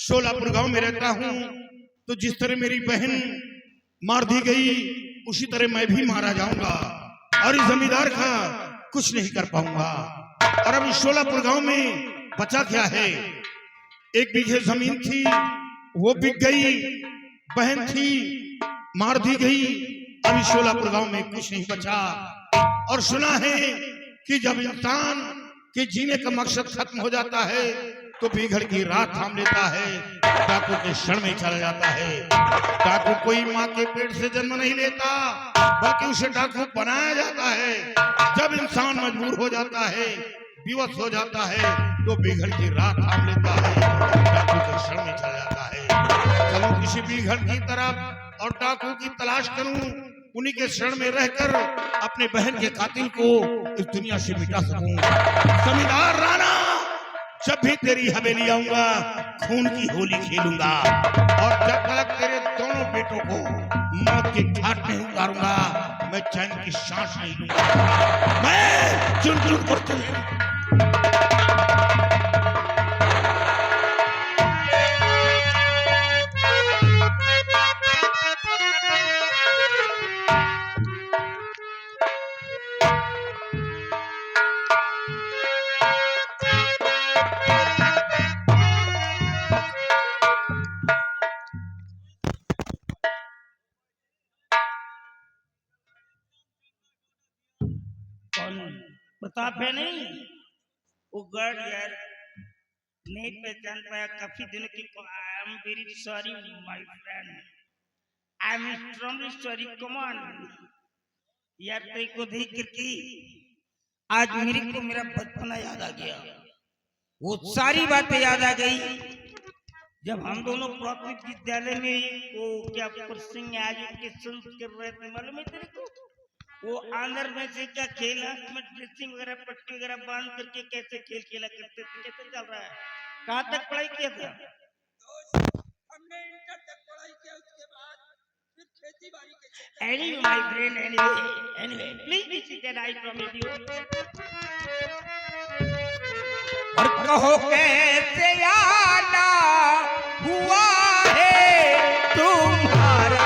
शोलापुर गांव में रहता हूं, तो जिस तरह मेरी बहन मार दी गई उसी तरह मैं भी मारा जाऊंगा और इस जमींदार का कुछ नहीं कर पाऊंगा। और अब इस शोलापुर गांव में बचा क्या है? 1 बीघे जमीन थी वो बिक गई, बहन थी मार दी गई, अब इस शोलापुर गांव में कुछ नहीं बचा। और सुना है कि जब इंसान के जीने का मकसद खत्म हो जाता है तो बिगड़ की रात थाम लेता है, डाकू के क्षण में चला जाता है। डाकू कोई माँ के पेट से जन्म नहीं लेता, बल्कि उसे डाकू बनाया जाता है। जब इंसान मजबूर हो जाता है, विवश हो जाता है, तो बिगड़ की रात थाम लेता है, डाकू के क्षण में चला जाता है। चलो किसी बिगड़ की तरफ और डाकू की तलाश करूं, उन्हीं के शरण में रहकर अपने बहन के कातिल को इस दुनिया से मिटा सकूं। जमींदार राणा, जब भी तेरी हवेली आऊंगा खून की होली खेलूंगा, और जब तक तेरे दोनों बेटों को मौत के घाट में उतारूंगा, मैं चैन की सांस नहीं लूंगा। मैं चुन चुन करते प्रताप है नहीं वो गर्ड यार नहीं पहचान पाया काफी दिनों की। आई am very sorry my friend, I am extremely sorry. Come on यार, तेरे को देख करके आज मेरे को मेरा बचपना याद आ गया। वो सारी बातें याद आ गई जब हम दोनों प्राथमिक विद्यालय में वो क्या सिंह एजुकेशन कर रहे थे, मालूम है तेरे को? वो अंदर में से क्या खेला, ड्रेसिंग वगैरह पट्टी वगैरह बांध करके कैसे खेल खेला करते थे, कैसे चल रहा है? कहाँ तक पढ़ाई किया था? हमने इंटर तक पढ़ाई किया, उसके बाद फिर खेती बाड़ी के। Anyway, my friend, anyway, please be seated. I promise you. और कहो कैसे आना हुआ है तुम्हारा,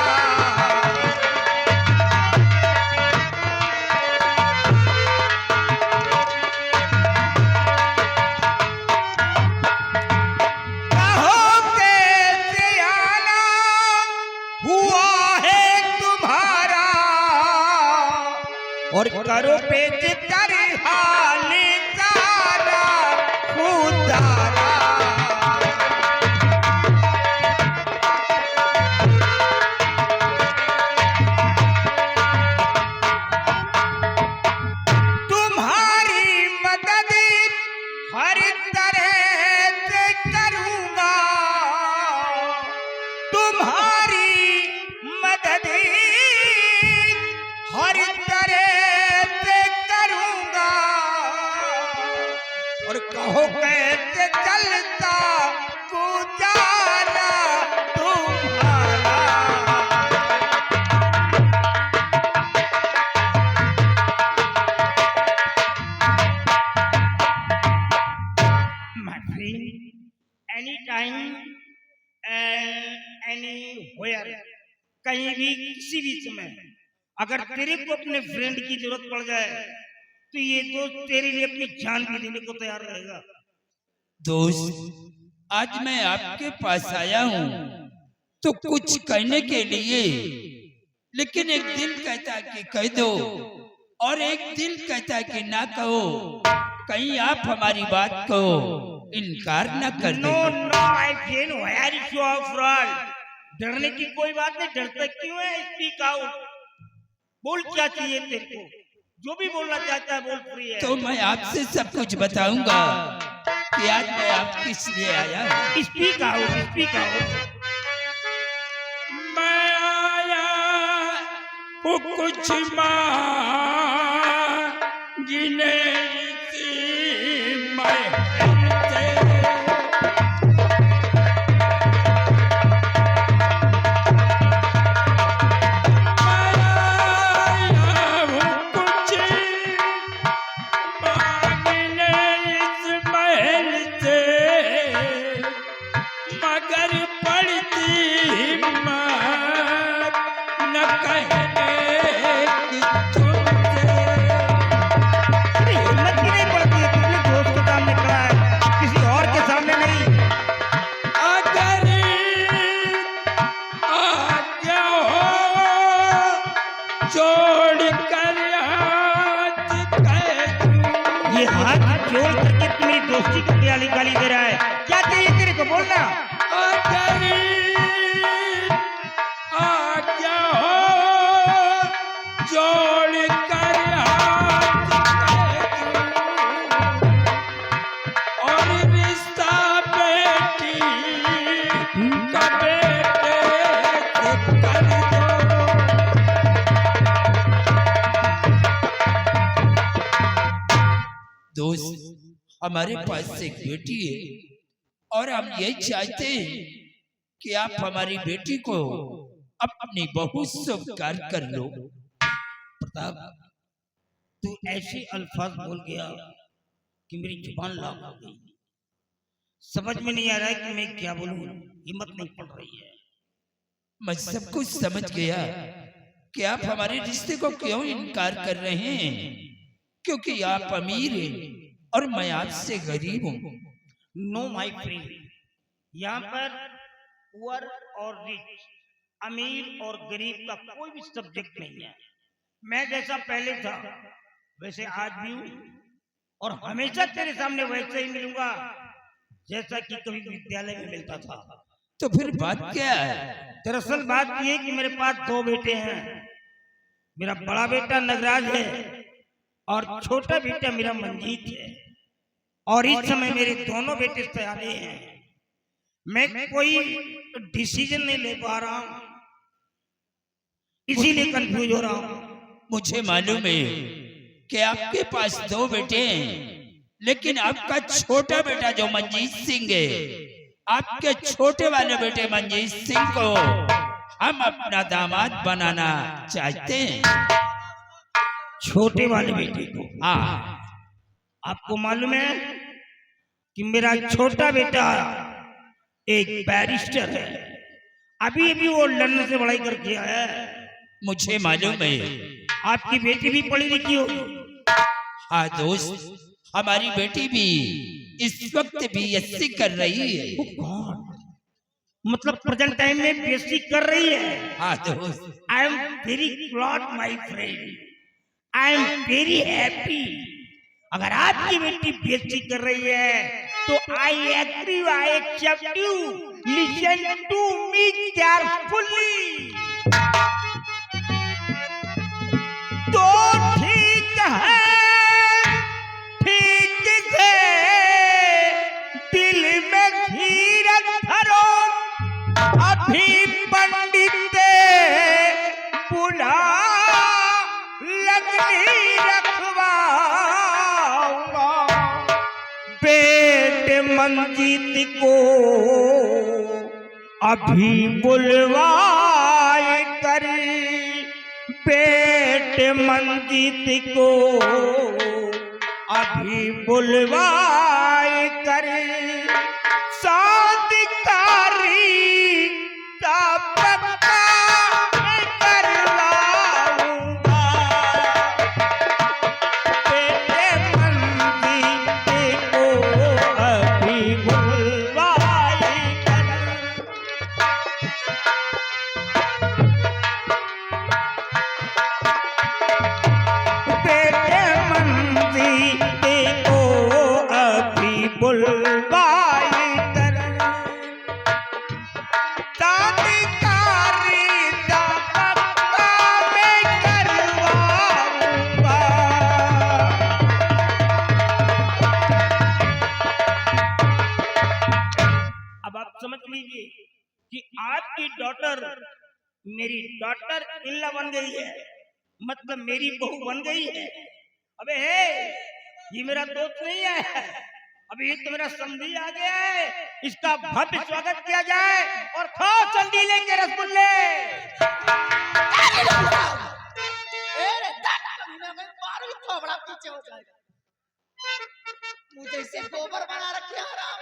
और करो पेच कर हाल तारा खुदारा। तुम्हारी मदद हर तरह से करूंगा, तुम्हारी मदद हर तरह और कहो कैसे चलता गुजारा तुम्हारा। My friend, anytime and anywhere, कहीं भी किसी भी समय अगर तेरे को अपने फ्रेंड की जरूरत पड़ जाए तो ये दोस्त तेरे लिए अपनी जान भी देने को तैयार रहेगा। दोस्त, आज मैं आपके पास आया हूँ तो कुछ कहने के लिए, लेकिन एक दिल कहता है कि कह दो और एक दिल कहता है कि ना कहो। कहीं आप हमारी बात को इनकार ना कर दो। No no my friend, where is your friend? डरने की कोई बात नहीं, डरता क्यों है? स्पीक आउट, बोल क्या चाहिए तेरे को, जो भी बोलना चाहता है बोल, फ्री है। तो मैं आपसे सब कुछ बताऊंगा कि आज मैं आप किस लिए आया हूँ। Speak out, speak out. मैं आया वो कुछ मांगने मगर जोड़ कर हाथ कह दूं। ये हाथ जोड़ करके तुम्हारी दोस्ती को गाली गाली दे रहा है, क्या चाहिए तेरे को बोलना? अगर आज्ञा हो जोड़ कर हाथ कह दूं, और रिश्ता बेटी का बेटे से कर दो। दोस्त, हमारे पास एक बेटी है और हम यही चाहते हैं कि आप हमारी बेटी को अपनी बहू स्वीकार कर लो। प्रताप, तू ऐसे अल्फाज बोल गया कि मेरी जुबान लाल हो गई। समझ में नहीं आ रहा है कि मैं क्या बोलूं, हिम्मत नहीं पड़ रही है। मैं सब कुछ समझ गया कि आप हमारे रिश्ते को क्यों इनकार कर रहे हैं, क्योंकि आप अमीर हैं और मैं आपसे गरीब हूँ। नो माय फ्रेंड, यहाँ पर पुअर और रिच, अमीर और गरीब का कोई भी सब्जेक्ट नहीं है। मैं जैसा पहले था वैसे आज भी हूँ और हमेशा तेरे सामने वैसे ही मिलूंगा जैसा कि कभी विद्यालय में मिलता था। तो फिर बात क्या है? दरअसल बात यह है कि मेरे पास 2 बेटे हैं। मेरा बड़ा बेटा नगराज है और छोटा बेटा मेरा मंजीत है। और इस समय मेरे दोनों बेटे सयाने हैं। मैं कोई डिसीजन नहीं ले पा रहा हूँ, इसीलिए कंफ्यूज हो रहा हूँ। मुझे मालूम है कि आपके पास 2 बेटे हैं, लेकिन आपका छोटा बेटा जो मंजीत सिंह है, आपके छोटे वाले बेटे मंजीत सिंह को हम अपना दामाद बनाना चाहते हैं। छोटे वाले बेटे को? हाँ। आपको मालूम है कि मेरा छोटा बेटा एक बैरिस्टर है। अभी अभी वो लंदन से पढ़ाई करके आया है। मुझे मालूम है। आपकी बेटी भी पढ़ी लिखी होगी। हाँ दोस्त, हमारी बेटी भी इस वक्त बीएससी कर रही है। मतलब प्रेजेंट टाइम में बीएससी कर रही है? हाँ दोस्त। I am very proud my friend, I am very happy. अगर आपकी बेटी बीएससी कर रही है तो I agree, I accept you. Listen to me carefully. तो ठीक है, ठीक से दिल में धीरज धरो, अभी पंडित बुला लगनी रखवाऊंगा। बेटे मंजीत को अभी बुलवाए कर, बेटे मंजीत को अभी बुलवाए कर, शादीकारी पक्का करवाऊंगा। बेटे मंजीत को अभी बुलवाए कर। बेटे मंजीत को अभी बुलवाए कर, शादीकारी पक्का मैं करवाऊंगा। अब आप समझ लीजिए कि आपकी डॉटर मेरी डॉटर इल्ला बन गई है, मतलब मेरी बहू बन गई है। अबे हे, ये मेरा दोस्त नहीं है, अभी ये तो मेरा समधी आ गया है। इसका भव्य स्वागत किया जाए और खाओ चंदीले के रसगुल्ले। पीछे हो जाएगा। मुझे इसे गोबर बना रखे हराम,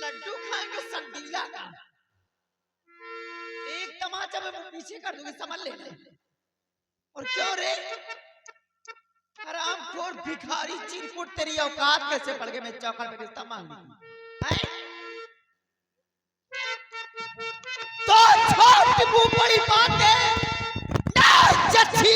लड्डू खाएंगे संडीला का। एक तमाचा में मुंह पीछे कर दूंगी, समझ ले। और क्यों रे हराम खोर भिखारी चिरकुट, तेरी औकात कैसे पड़ गए? मैं चौखट में रिश्ता मांगी तो छोटी मुंह बड़ी बात है ना, जच्छी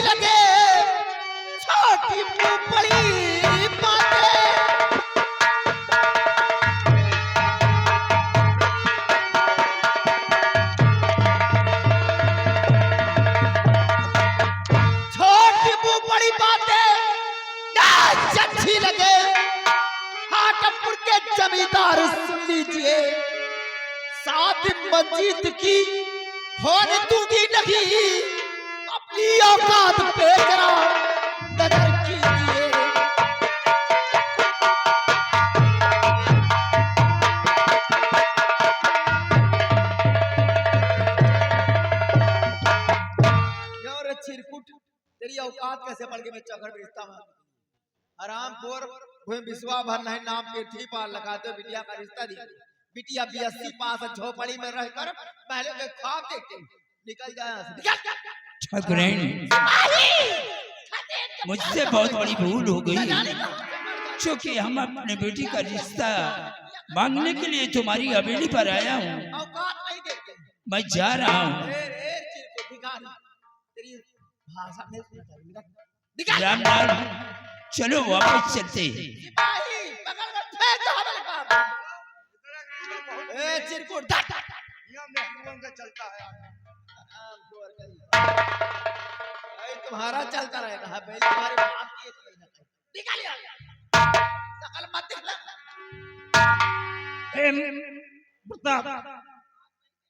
वो बड़ी बात है ना अच्छी लगे। हाटमपुर के जमींदार सुन लीजिए, साथ मस्जिद की होने दूंगी नहीं, अपनी औकात पे जरा नजर कीजिए। चिरकुट तेरी औकात कैसे बढ़ गई? मैं चौखड़ बेचता हूँ हरामखोर कोई विश्वा भर नहीं नाम के ठीक पार लगाते हो। बिटिया का रिश्ता दी, बिटिया BSc पास झोपड़ी में रहकर पहले के ख्वाब देखते। निकल जाए ठाकुरैन, मुझसे बहुत बड़ी भूल हो गई, क्योंकि हम अपने बेटी का रिश्ता मांगने के लिए तुम्हारी हवेली पर आया हूँ। औकात नहीं देखते। मैं जा रहा हूँ। तेरी भाषा में राम लाल, चलो वापस चलते। चिरकुट चलता है तुम्हारा चलता रहेगा। तुम्हारे बाप की सकल मत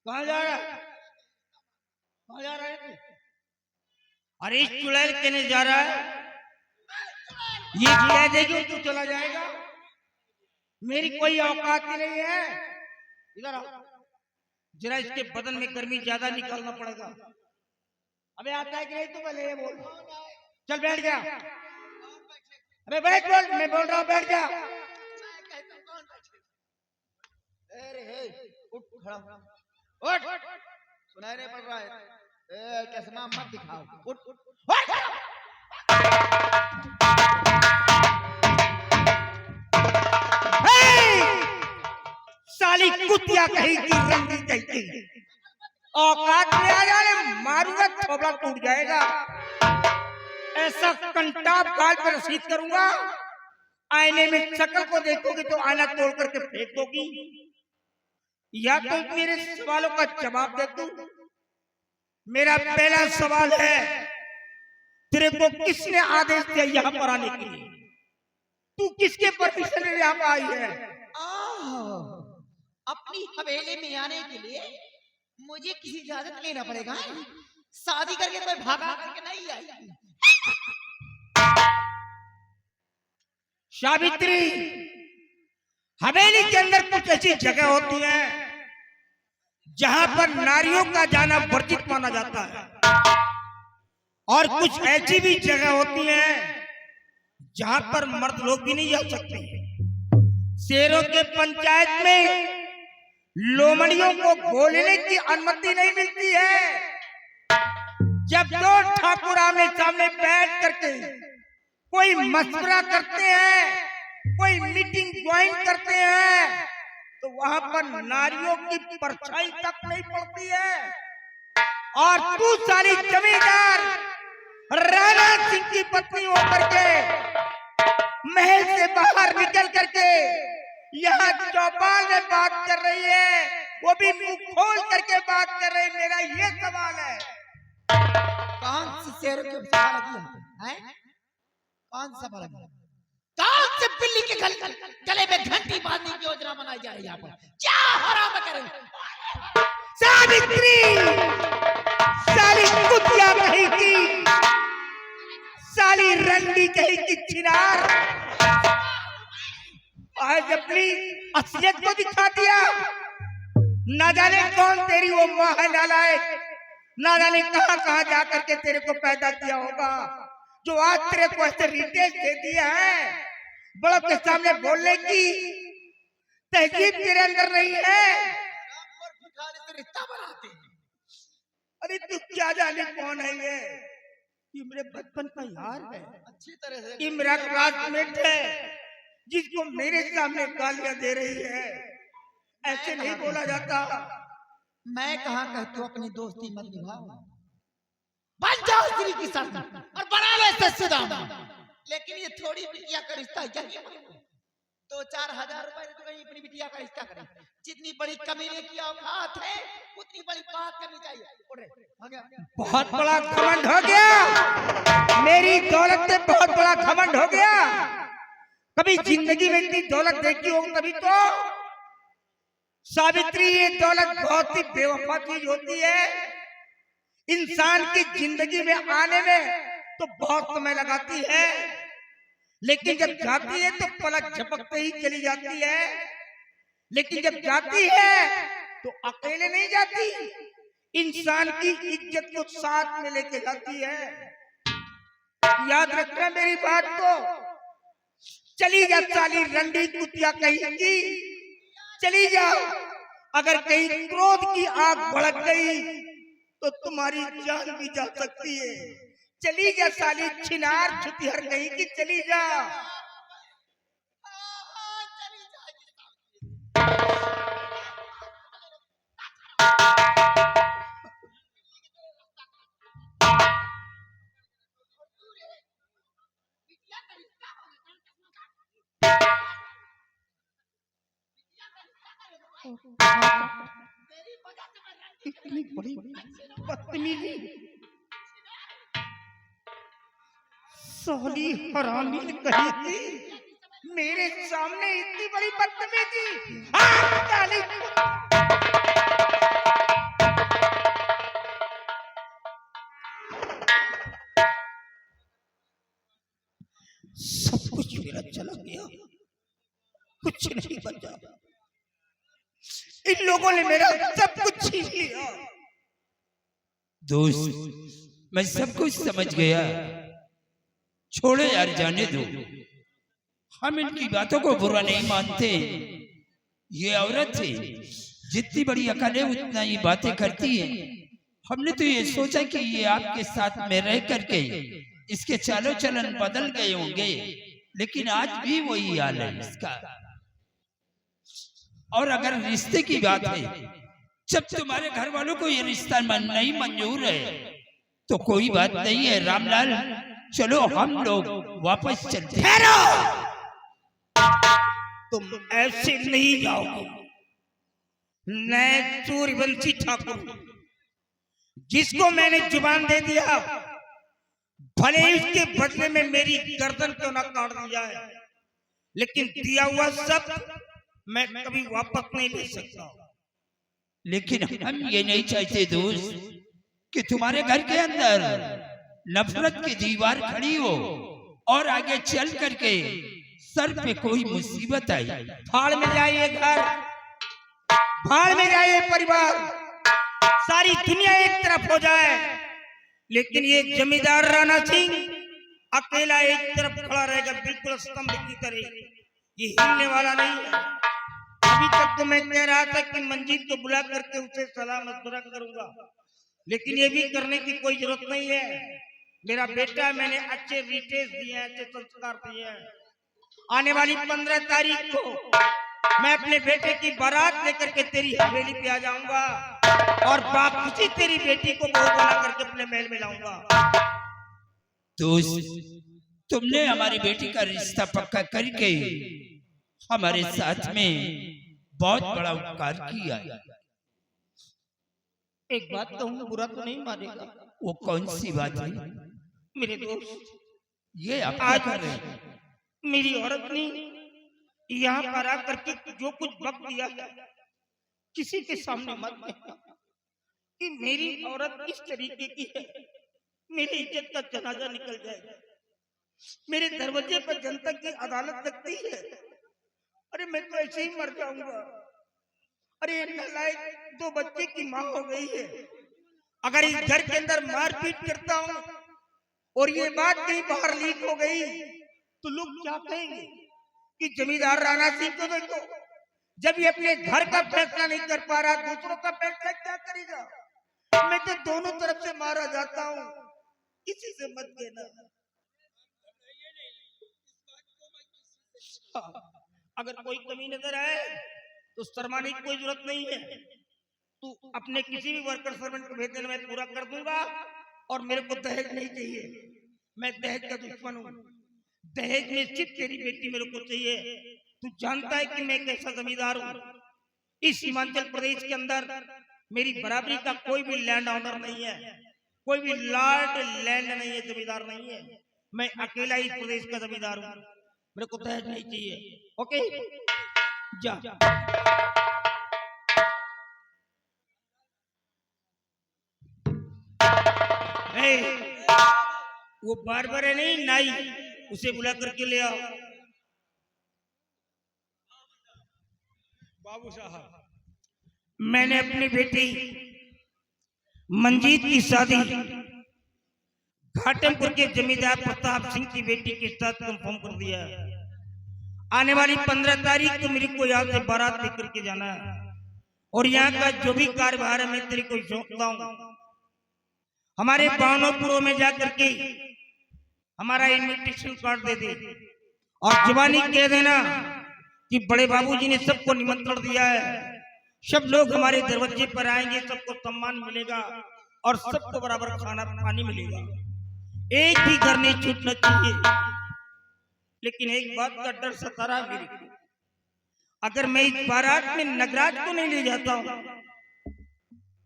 कहाँ जा रहा है? कहाँ जा रहा है तू? अरे इस चुड़ैल कहने जा रहा है, ये कह देगी तू चला जाएगा। मेरी कोई औकात ही नहीं है। इधर आओ, जरा इसके बदन में गर्मी ज्यादा निकालना पड़ेगा। अबे आता है कि नहीं तू? पहले ये बोल। चल बैठ गया। अबे बैठ, बोल, मैं बोल रहा हूँ बैठ जा। उठ खड़ा उठ, सुनाई नहीं पड़ रहा है? चश्मा मत दिखाओ, उठ उठ साली कुतिया कहीं की रंगी कहीं औकात में आ जाए, मारूंगा थोबड़ा टूट जाएगा। ऐसा कंटाप गाल पर रसीद करूंगा, आईने में शक्ल को देखोगे तो आईना तोड़ करके फेंक दोगी। या तो मेरे सवालों का जवाब दे दूं। मेरा पहला सवाल है, तेरे को किसने आदेश दिया यहाँ पर आने के लिए? तू किसके परमिशन में यहाँ पर आई है? अपनी हवेली में आने के लिए मुझे किसी इजाजत लेना पड़ेगा। शादी करके कोई भागा करके नहीं आई। सावित्री, हवेली के अंदर कुछ ऐसी जगह होती है जहां पर नारियों का जाना वर्जित माना जाता है, और कुछ ऐसी भी जगह होती है जहां पर मर्द लोग भी नहीं जा सकते। शेरों के पंचायत में लोमड़ियों को बोलने की अनुमति नहीं मिलती है। जब दो ठाकुर आमने सामने बैठ करके कोई मशवरा करते हैं, कोई मीटिंग ज्वाइन करते हैं, तो वहां पर नारियों की परछाई तक नहीं पड़ती है। और तू सारी जमींदार राणा सिंह की पत्नी होकर के महल से बाहर निकल करके यहाँ चौपाल में बात कर रही है, वो भी मुंह खोल करके बात कर रही है। मेरा ये सवाल है, कौन सी शेर के सवाल है? कौन सा सवाल है? कौन से बिल्ली के गले में घंटी बांधने की योजना बनाई जा रही है यहाँ पर? क्या हराम करें? सावित्री, साली कुतिया कहीं की, साली रंडी कहीं की चिनार, आज अपनी असलियत को दिखा दिया। ना जाने कौन तेरी वो माँ है नालायक, ना जाने कहां कहां जाकर के तेरे को पैदा किया होगा, जो आज तेरे को ऐसे रिटेल दे दिया है। बड़ों के सामने बोलने की तहजीब तेरे अंदर नहीं है। रिश्ता बनाते हैं। अरे तू क्या जाने कौन है ये मेरे बचपन का यार है, अच्छी तरह से ये मेरा क्लासमेट है, जिसको मेरे सामने गालियां दे रही है। ऐसे नहीं बोला जाता। मैं कहाँ कहती हूँ अपनी दोस्ती मत निभाओ, बन जाओ स्त्री की साथ और बना लो ससुराल। लेकिन ये थोड़ी बिटिया का रिश्ता यही 2-4 हजार रुपए तो कहीं अपनी बिटिया का रिश्ता करें। जितनी बड़ी कमीने की औकात है उतनी बड़ी बात करनी चाहिए। बहुत बड़ा घमंड हो गया। मेरी पे बहुत बड़ा घमंड हो गया। कभी जिंदगी में इतनी दौलत देखी हो तभी तो। सावित्री, ये दौलत बहुत ही बेवफा चीज होती है। इंसान की जिंदगी में आने में तो बहुत समय लगाती है, लेकिन जब जाती है तो पलक झपकते ही चली जाती है। लेकिन जब जाती है तो अकेले नहीं जाती, इंसान की इज्जत को साथ में लेके जाती है। याद रखना मेरी बात को। चली जा साली रंडी कुतिया कहीं की, चली जाओ। अगर कहीं क्रोध की आग भड़क गई तो तुम्हारी जान भी जा सकती है। चली जा साली छिनार छुतिहर कहीं की, चली जा। इतनी बड़ी बदतमीजी, साली हरामी कहीं की, मेरे सामने इतनी बड़ी बदतमीजी। साली सब कुछ मेरा चला गया, कुछ नहीं बचा। इन लोगों ने मेरा सब कुछ छीन लिया। दोस्त, मैं सब कुछ समझ गया, छोड़ो यार, जाने दो। हम इनकी बातों को बुरा नहीं मानते। ये औरत है, जितनी बड़ी अकल है उतना ये बातें करती है। हमने तो ये सोचा कि ये आपके साथ में रह करके इसके चालो चलन बदल गए होंगे, लेकिन आज भी वही हाल है इसका। और अगर रिश्ते की बात है, जब तुम्हारे घर वालों को ये रिश्ता नहीं मंजूर है तो कोई बात नहीं है रामलाल, चलो हम लोग वापस चलते हैं। तुम ऐसे नहीं जाओगे। मैं सूर्यवंशी ठाकुर, जिसको मैंने जुबान दे दिया, भले ही उसके बदले में मेरी गर्दन क्यों ना काट दी जाए, लेकिन दिया हुआ सब मैं कभी वापस नहीं ले सकता। लेकिन हम ये नहीं चाहते दोस्त कि तुम्हारे घर के अंदर नफरत की दीवार खड़ी हो और आगे चल करके सर पे कोई मुसीबत आई। भाड़ में जाइए घर, भाड़ में जाइए परिवार, सारी दुनिया एक तरफ हो जाए, लेकिन ये जमींदार राणा सिंह अकेला एक तरफ खड़ा रहेगा, बिल्कुल स्तंभ की तरह। ये हिलने वाला नहीं है। अभी तक तो मैं कह रहा था कि मंजीत को बुला करके उसे सलाह मशवरा करूंगा, लेकिन ये भी करने की कोई जरूरत नहीं है। मेरा बेटा, मैंने अच्छे रिटेस दिए हैं, अच्छे संस्कार दिए हैं। आने वाली 15 तारीख को मैं अपने बेटे की बारात लेकर के तेरी हवेली पे आ जाऊंगा और वापसी तेरी बेटी को बहू बना करके अपने महल में लाऊंगा। दोस्त, तुमने हमारी बेटी का रिश्ता पक्का करके हमारे साथ में बहुत बड़ा उपकार किया। एक बात कहूँ, बुरा तो नहीं मानेगा? वो कौन सी बात है मेरे दोस्त? ये आप आज कर रहे हैं? मेरी औरत ने यहाँ पर आकर के जो कुछ वक्त दिया है, किसी के सामने मत कहना कि मेरी औरत इस तरीके की है, मेरी इज्जत का जनाजा निकल जाएगा। मेरे दरवाजे पर जनता की अदालत लगती है। अरे मैं तो ऐसे ही मर जाऊंगा। अरे नालायक, 2 बच्चे की माँ हो गई है। अगर इस घर के अंदर मारपीट करता हूँ और ये बात कहीं बाहर लीक हो गई तो लोग क्या कहेंगे कि जमींदार राणा सिंह को देखो, जब ये अपने घर का फैसला नहीं कर पा रहा, दूसरों का फैसला क्या करेगा? मैं तो दोनों तरफ से मारा जाता हूँ, किसी से मत कहना। अगर कोई कमी नजर आए तो शर्माने की कोई जरूरत नहीं है। तू अपने किसी भी वर्कर सर्वेंट को भेज देना, मैं पूरा कर दूंगा। और मेरे को दहेज नहीं चाहिए, मैं दहेज का दुश्मन हूँ। दहेज में सिर्फ तेरी बेटी मेरे को चाहिए। तू जानता है कि मैं कैसा जमींदार हूँ। इस हिमाचल प्रदेश के अंदर मेरी बराबरी का कोई भी लैंड ऑनर नहीं है, कोई भी लॉर्ड लैंड नहीं है, जमींदार नहीं है। मैं अकेला ही प्रदेश का जमींदार हूँ, मेरे को दहेज नहीं चाहिए। ओके जा। वो बार्बर है नहीं नाई, उसे बुला करके ले आओ। बाबू साहब, मैंने अपनी बेटी मंजीत की शादी घाटमपुर के जमींदार प्रताप सिंह की बेटी के साथ कंफर्म कर दिया है। आने वाली 15 तारीख को मेरे को यहाँ से बारात लेकर के जाना है और यहाँ का जो भी कार्यभार है मैं तेरे को सौंपता हूँ। हमारे बावनपुरों में जाकर के हमारा इन्विटेशन कार्ड दे दे और जुबानी कह देना कि बड़े बाबूजी ने सबको निमंत्रण दिया है, सब लोग हमारे दरवाजे पर आएंगे, सबको सम्मान मिलेगा और सबको बराबर खाना पानी मिलेगा, एक भी घर नहीं छूटना चाहिए। लेकिन एक बात का डर सता रहा मेरे को, अगर मैं इस बारात में नगराज को नहीं ले जाता हूँ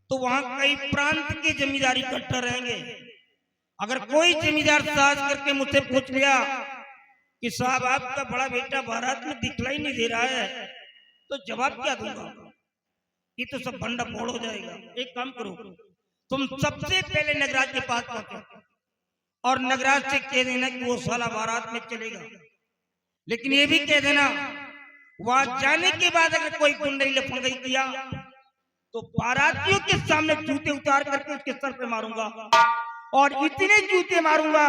तो वहां कई प्रांत के जमींदार इकट्ठा रहेंगे। अगर कोई जमींदार साज करके मुझसे पूछ लिया कि साहब आपका बड़ा बेटा बारात में दिखलाई नहीं दे रहा है, तो जवाब क्या दूंगा? ये तो सब भंडा फोड़ हो जाएगा। एक काम करो, तुम सबसे पहले नगराज के पास पहुंचो और नगराज से कह देना कि वो साला बारात में चलेगा, लेकिन ये भी कह देना वहां जाने के बाद अगर कोई कुंडली लफंगई किया तो बारातियों के सामने जूते उतार करके उसके सर पे मारूंगा और इतने जूते मारूंगा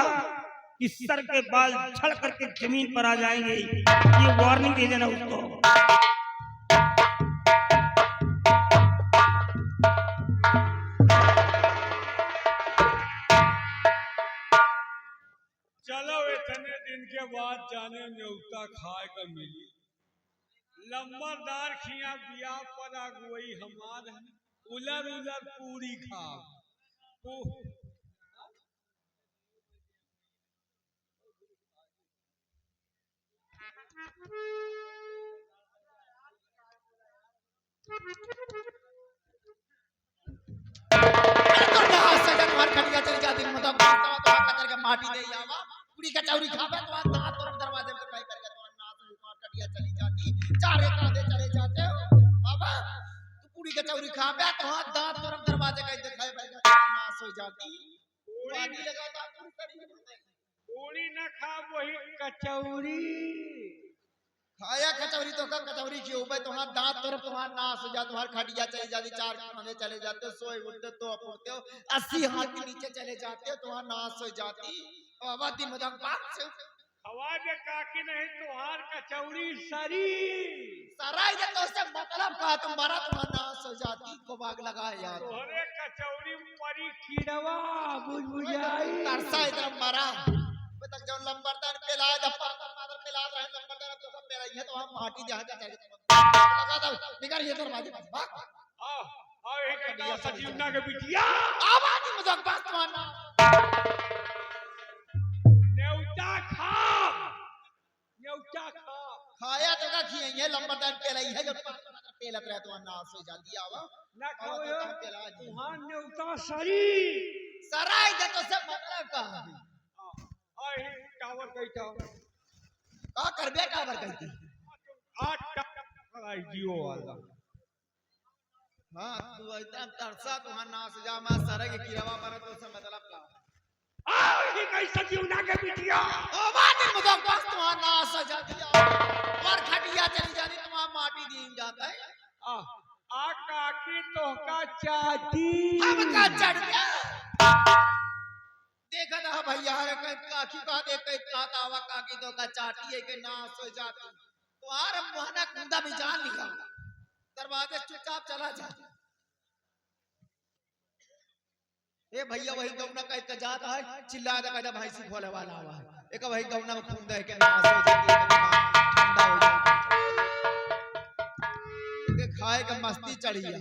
कि सर के बाल झड़ करके जमीन पर आ जाएंगे। ये वार्निंग दे देना उसको। चलो इतने दिन के बाद जाने न्योता खाए का मिली, लंबरदार खिया बिया पर अगुई हमार है, उलर उलर पूरी खा माटी दे आवा पूरी कचौरी खावे तो दांत और दरवाजे पे पाई करके तो नाच मार कटिया चली जाती, चारे कांधे चले जाते हो बाबा। तू पूरी कचौरी खावे तो दांत और दरवाजे का दिखाए बैठा नाच हो जाती। पानी लगाता पूरी शरीर में पूरी न खा वही कचौरी खाया कचौरी तो का कचौरी की ऊपर तुम्हारा दांत तरफ तुम्हारा नाश हो जाता, तुम्हारी खटिया चली जाती, चार खाने चले जाते हो, सोए उठते तो उठते हो, 80 हाथ के नीचे चले जाते हो, तुम्हारा नाश हो जाती। बाबा दिन मजाक बात से हवा के काकी नहीं तुहार कचौरी सरी सराय दे तो से मतलब का तुम्हारा तुम्हारा नाश हो जाती। को बाग लगा यार तोहरे कचौरी परी कीड़वा बुझाई तरसा इधर मारा तक जो लंबरदार पेला दफा मादर पेला रहे लंबरदार तो सब पेला है तो हम माटी जहां जा लगा दो निकाल ये दरवाजे पास भाग आओ ये कटा सजीवना के बिटिया आवाज मजाक बात तुम्हारा न्योता खा न्योता खा खाया तो का खिए ये लंबरदार पेला है जो पेला रहे तो नाश हो जाती आवा ना खाओ तुहार न्योता सरी सराय दे तो सब मतलब का टावर कैसा का करबे टावर कहती 8 टावर जियो वाला। हां तू एकदम तरसा तुहार नाश जा मा सरे के किरवा पर तो से मतलब का ये कैसा जीवना के बिटिया ओ बात मजाक बस तुहार नाश हो जाती और खटिया चली जाती तुम्हारा माटी दीन जाता है आ काकी तो का चाची हम का चढ़ गया देखा ना भैया रे काकी का देख के का आवा काकी तो का चाटी है के नाश हो जाती तो आर मोहना कुंदा भी जान लिया दरवाजे चुपचाप चला जा। ए भैया वही गौना का एक जाता है चिल्ला दे कहता भाई सी खोले वाला हुआ है एक वही गौना में खून दे के नाश हो जाती है ठंडा हो जाती है खाए का मस्ती चढ़ी है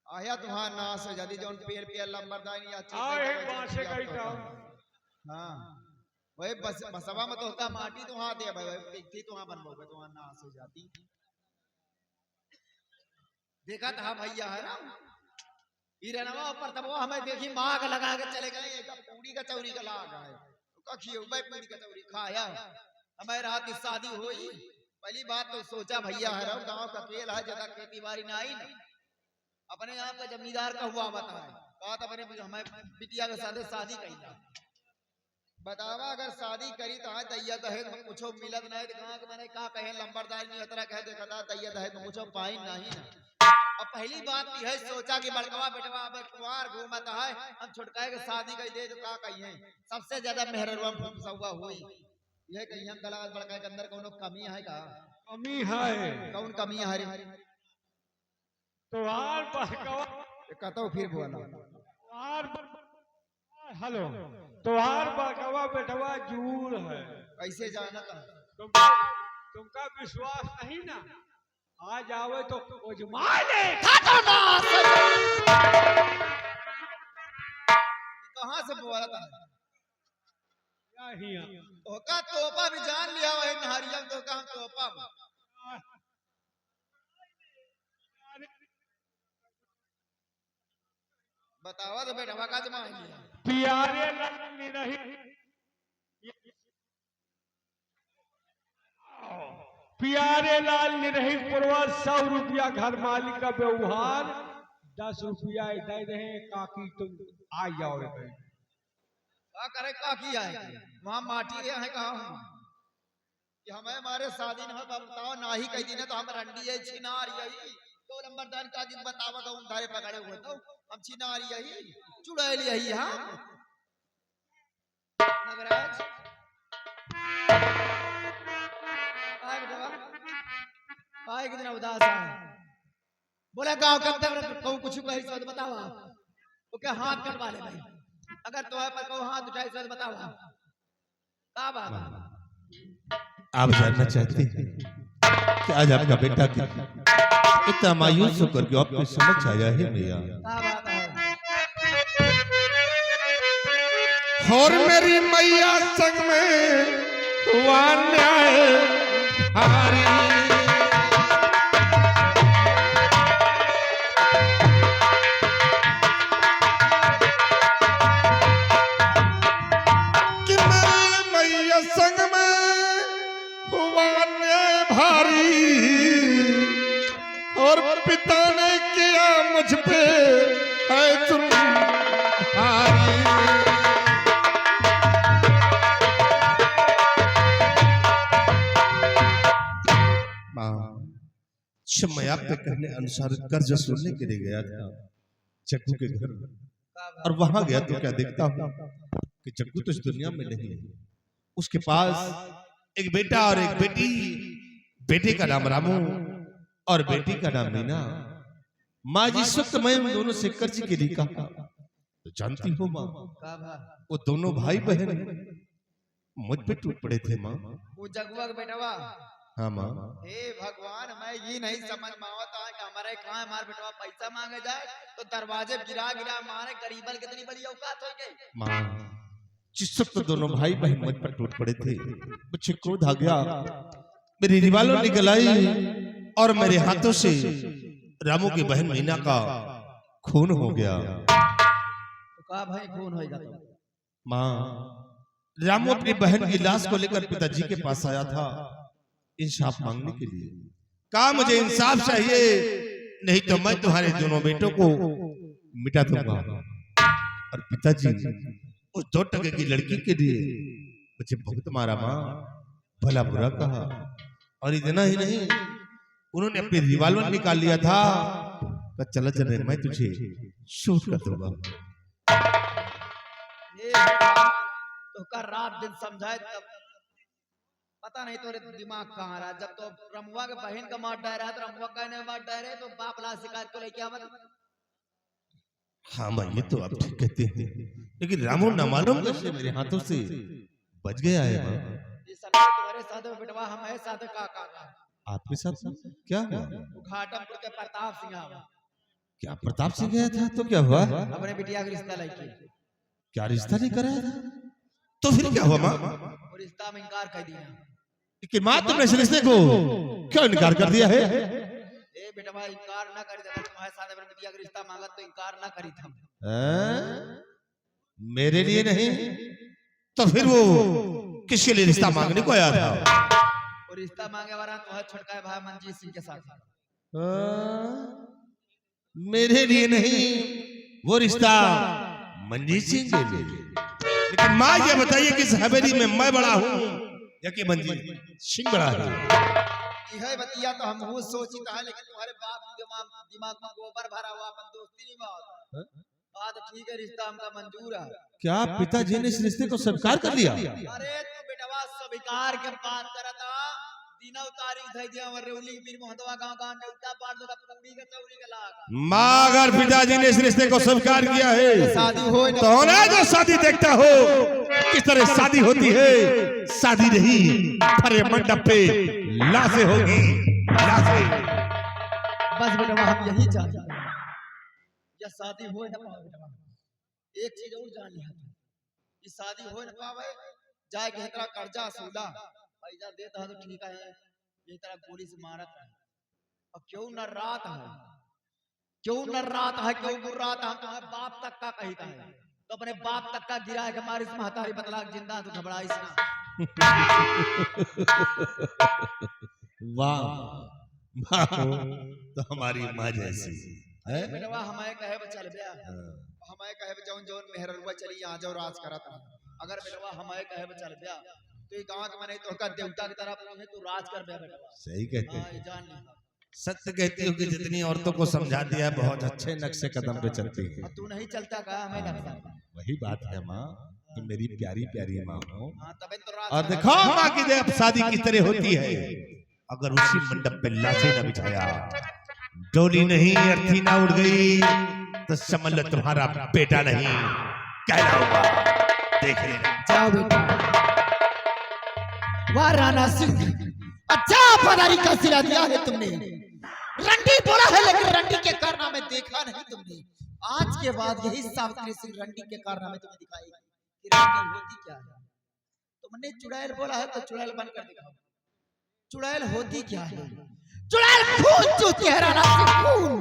आया तुहार नाश हो जाती जोन पेड़ पे लंबरदार या आए बासे कैसा हां वही बसवा में तो होता माटी तो हां दे भाई थी तो हां बनबोगे तो हां नाश हो जाती। देखा था भैया है ना हीरानवा ऊपर तब वो हमें देखी मांग लगा के चले गए एक पूरी का कचौरी का लाग है कखियो भाई पूरी कचौरी खाया हमारे रात की शादी हुई पहली बात तो सोचा भैया है गांव का खेल है ज्यादा खेती बाड़ी ना आई ना अपने यहाँ का जमींदार का हुआ बताए बात अपने हमारे बिटिया के साथ शादी कही बतावा अगर शादी करी तो हाँ दैया दहेज में कुछ मिलत नहीं तो कहा मैंने कहा कहे लंबरदार नहीं उतरा कहे देखा था दैया दहेज में कुछ पाई नहीं ना और पहली बात यह सोचा कि बड़कवा बेटवा अब कुंवार घूमत है हम छुटकाए के शादी कर दे तो का कहिए सबसे ज्यादा मेहरवा सौगा हुई यह कहिए हम दलाल बड़का के अंदर कोनो कमी है का कमी है कौन कमी है रे तोहार बहकवा कहतो फिर बोला तोहार हेलो तोहार बहकवा बेटवा जूर है कैसे जाना था तुमका विश्वास नहीं ना आज आवे तो उजमा ले कहाँ से बोला था यही ओका तोपा भी जान लिया वही नहरिया तो का तोपा बतावा तो बेटा का जमा लिया प्यारे लगनी नहीं प्यारे लाल निरही पुरवा 100 रुपया घर मालिक का व्यवहार 10 रुपया दे रहे काकी तुम आ जाओ क्या करे का किया है वहां माटी रे है कहा हूं कि हमें हमारे शादी न हो बताओ ना ही कह दी ना तो हम रंडी है छिनार यही तो नंबरदार का दिन बतावा तो हम धारे पकड़े हुए तो हम छिनार यही चुड़ैल यही हां नगराज आए बेटा आए कितना उदास है बोला गांव कब तक कहूं कुछ कही सो बतावा वो क्या हाथ कटवा ले भाई अगर तो है पर कहूं हाथ उठाई सो बतावा का बात आप जानना चाहते हैं कि आज आपका बेटा इतना मायूस होकर के आपके समझ आया है भैया का बात है और मेरी मैया संग में हुआ न्याय हारी कि मेरी मैया संग में हुआ न्याय भारी और पिता ने किया मुझ पे है तुम्हारी जब मैं आपके कहने अनुसार कर्ज सुनने के लिए गया था चक्कू के घर और वहां गया तो क्या देखता हूँ कि चक्कू तो इस दुनिया में नहीं है उसके पास एक बेटा और एक बेटी बेटे का नाम रामू और बेटी का नाम मीना माँ जिस वक्त मैं उन दोनों से कर्ज के लिए कहा तो जानती हो माँ वो दोनों भाई बहन मुझ पे टूट पड़े थे माँ वो जगुआ के बेटवा हाँ माँ हे भगवान मैं ये नहीं समझ में आता कि हमारे कहाँ हमारे बेटवा पैसा मांगे जाए तो दरवाजे गिरा गिरा मारे गरीबल कितनी बड़ी औकात हो गई माँ जिस वक्त दोनों भाई बहन मुझ पर टूट पड़े थे मुझे क्रोध आ गया मेरी रिवाल्वर निकल आई और मेरे हाथों से रामू की बहन मीना का खून हो गया तो कहा भाई खून होएगा तो माँ रामू अपनी बहन की लाश को लेकर पिताजी के पास आया था इंसाफ मांगने के लिए कहा मुझे इंसाफ चाहिए नहीं तो मैं तुम्हारे दोनों बेटों को मिटा दूंगा और पिताजी उस 2 टके की लड़की के लिए मुझे बहुत मारा माँ भला बुरा कहा और इतना ही नहीं उन्होंने अपनी रिवाल्वर निकाल लिया था तो चला चले मैं तुझे शूट कर दूंगा ये भगवान, तो कर रात दिन समझाए तब पता नहीं तोरे दिमाग कहाँ रहा जब तो रमुआ के बहन का मार डाय रहा तो रमुआ का नहीं मार डाय रहे तो बाप ला शिकायत को लेके आवा हाँ माँ ये तो आप ठीक कहते हैं लेकिन रामू न मालूम कैसे मेरे हाथों से बच गया है माँ इस समय तुम्हारे साथ में बेटवा हमारे साथ का आपके साथ क्या हुआ घाटमपुर के प्रताप सिंह आवा क्या प्रताप सिंह गया था तो क्या हुआ अपने बिटिया का रिश्ता लेके क्या रिश्ता नहीं कराया था तो फिर क्या हुआ माँ और रिश्ता में इनकार कर दिया लेकिन माँ तुमने इस रिश्ते को क्यों इनकार कर दिया है ए बेटवा इनकार ना कर देना तुम्हारे साथ अपने बिटिया का रिश्ता मांगा तो इनकार ना करी था मेरे लिए नहीं तो फिर वो किसके लिए रिश्ता मांगने को आया था? और रिश्ता मांगे वाला तो है छोटका भाई मंजीत सिंह के साथ। मेरे लिए नहीं, वो रिश्ता मंजीत सिंह के लिए। लेकिन माँ ये बताइए कि इस हवेली में मैं बड़ा हूँ या कि मंजीत सिंह बड़ा है? यह बतिया तो हम वो सोचता है, लेकिन तुम्हारे बाप दिमाग में गोबर भरा हुआ, अपन दोस्ती नहीं बात। बात ठीक है, रिश्ता हमका मंजूर है। क्या पिताजी ने इस रिश्ते को स्वीकार कर लिया? अरे तू बेटवा स्वीकार के बात करता दिना तारीख धई दिया और रेउली बीर मोहतवा गांव नेउता पार दो पूरी के चौरी के लाग। माँ अगर पिताजी ने इस रिश्ते को स्वीकार किया है शादी हो तो होना जो शादी देखता हो किस तरह शादी होती है। शादी नहीं फरे मंडप पे लाशें होगी, लाशें। बस बेटवा हम यही चाहते हैं, या शादी हो न पावे बेटवा। एक चीज और जान लिया कि शादी हो न पावे, जाए के तेरा कर्जा सूला पैसा देता है तो ठीक है, ये तरह गोली से मारत है। और क्यों न रात है, क्यों न रात है, क्यों गुर रात है, तुम्हारे बाप तक का कहता है तो अपने बाप तक का गिरा है कि हमारी महतारी बतला जिंदा तो घबराई से ना। वाह वाह, तो हमारी माँ जैसी है। बेटवा हमारे कहे बचल बया, हमारे कहे जौन जौन मेहररुआ चली आ जाओ राज करत। अगर बेटवा हमारे कहे बचल बया तो ये गांव के माने तो का देवता की तरह पूछे तू राज कर बया बेटवा। सही कहते हां हैं, ये जान ले। सत्य कहते हो कि जितनी औरतों को समझा दिया बहुत अच्छे नक्शे कदम पे चलती है। और तू नहीं चलता का हमें लगता। वही बात है माँ कि मेरी प्यारी प्यारी माँ हो। हां तबे तो राज। और देखो माँ की जब शादी किस तरह होती है, अगर उसी मंडप पे लाशें न बिछाया, डोली नहीं अर्थी ना उड़ गई तो समझ लो तुम्हारा बेटा नहीं कहलाऊंगा। देख लेना। जाओ बेटा। वाह राणा सिंह, अच्छा पदारी का सिला दिया है तुमने। रंडी बोला है लेकिन रंडी के कारनामे देखा नहीं तुमने। आज के बाद यही सावित्री सिंह रंडी के कारनामे तुम्हें दिखाएगी कि रंडी होती क्या है। तुमने चुड़ैल बोला है तो चुड़ैल बनकर दिखाओ। चुड़ैल होती क्या है? चुड़ैल खून चूती है राणा सिंह, खून।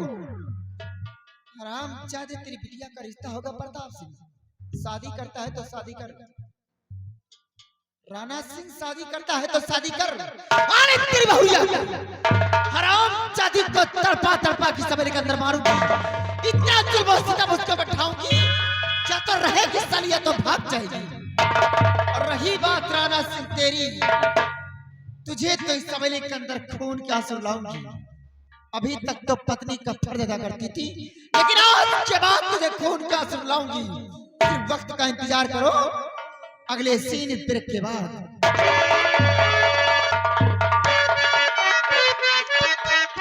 हराम चाहे तेरी बिटिया का रिश्ता होगा प्रताप सिंह, शादी करता है तो शादी कर। राणा सिंह शादी करता है तो शादी कर। अरे तेरी बहुरिया हराम चादी को तड़पा तड़पा की सवेरे के अंदर मारूंगी, इतना जुल्म और सितम उसको बैठाऊंगी क्या तो रहेगी सालिया तो भाग जाएगी। और रही बात राणा सिंह तेरी, तुझे तो इस सवेरे के अंदर खून के आंसू लाऊंगी। अभी तक तो पत्नी का फर्ज अदा करती थी, लेकिन आज के बाद तुझे खून के आंसू लाऊंगी। सिर्फ वक्त का इंतजार करो, अगले सीन ब्रेक के बाद।